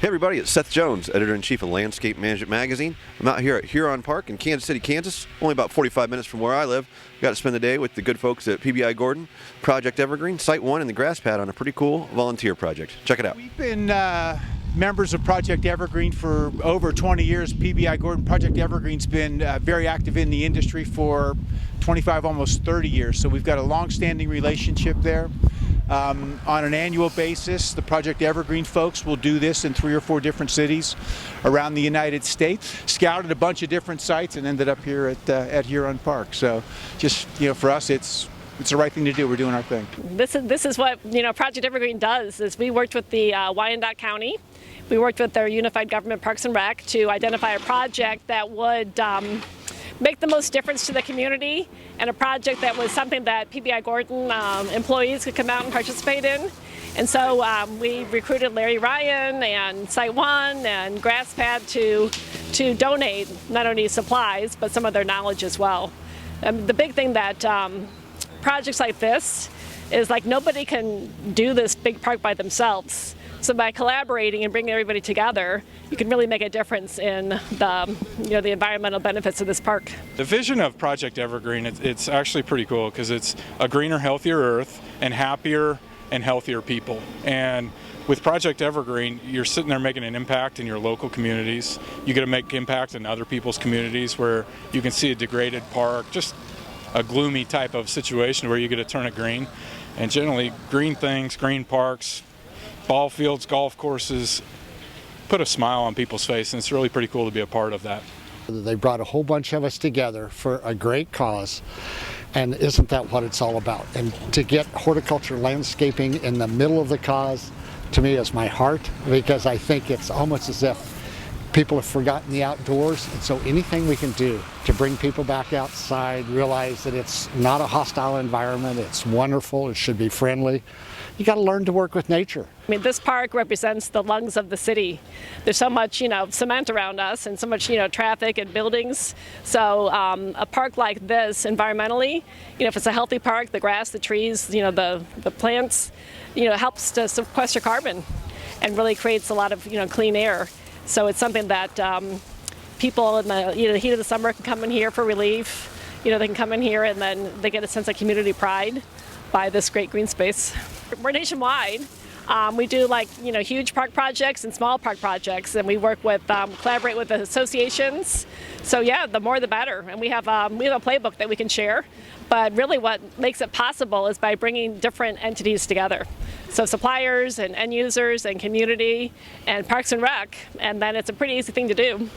Hey everybody, it's Seth Jones, Editor-in-Chief of Landscape Management Magazine. I'm out here at Huron Park in Kansas City, Kansas, only about 45 minutes from where I live. Got to spend the day with the good folks at PBI-Gordon, Project EverGreen, Site 1 and the grass pad on a pretty cool volunteer project. Check it out. We've been members of Project EverGreen for over 20 years. PBI-Gordon, Project EverGreen's been very active in the industry for 25, almost 30 years. So we've got a long-standing relationship there. On an annual basis, the Project EverGreen folks will do this in 3 or 4 different cities around the United States. Scouted a bunch of different sites and ended up here at Huron Park. So just, for us, it's the right thing to do. We're doing our thing. This is what Project EverGreen does. Is we worked with the Wyandotte County. We worked with their Unified Government Parks and Rec to identify a project that would make the most difference to the community, and a project that was something that PBI-Gordon employees could come out and participate in. And so we recruited Larry Ryan and Site 1 and Grass Pad to donate not only supplies but some of their knowledge as well. The big thing that projects like this is nobody can do this big park by themselves. So by collaborating and bringing everybody together, you can really make a difference in the environmental benefits of this park. The vision of Project EverGreen, it's actually pretty cool because it's a greener, healthier earth and happier and healthier people. And with Project EverGreen, you're sitting there making an impact in your local communities. You get to make impact in other people's communities where you can see a degraded park, just a gloomy type of situation where you get to turn it green. And generally, green things, green parks, ball fields, golf courses, put a smile on people's face, and it's really pretty cool to be a part of that. They brought a whole bunch of us together for a great cause, and isn't that what it's all about? And to get horticulture landscaping in the middle of the cause, to me, is my heart, because I think it's almost as if people have forgotten the outdoors, and so anything we can do to bring people back outside, realize that it's not a hostile environment, it's wonderful, it should be friendly. You got to learn to work with nature. I mean, this park represents the lungs of the city. There's so much, cement around us and so much, traffic and buildings. So a park like this, environmentally, if it's a healthy park, the grass, the trees, the plants, helps to sequester carbon and really creates a lot of, clean air. So it's something that people in the heat of the summer can come in here for relief. They can come in here and then they get a sense of community pride by this great green space. We're nationwide. We do huge park projects and small park projects, and we work with collaborate with the associations. So yeah, the more the better. And we have a playbook that we can share. But really, what makes it possible is by bringing different entities together. So suppliers and end users and community and Parks and Rec, and then it's a pretty easy thing to do.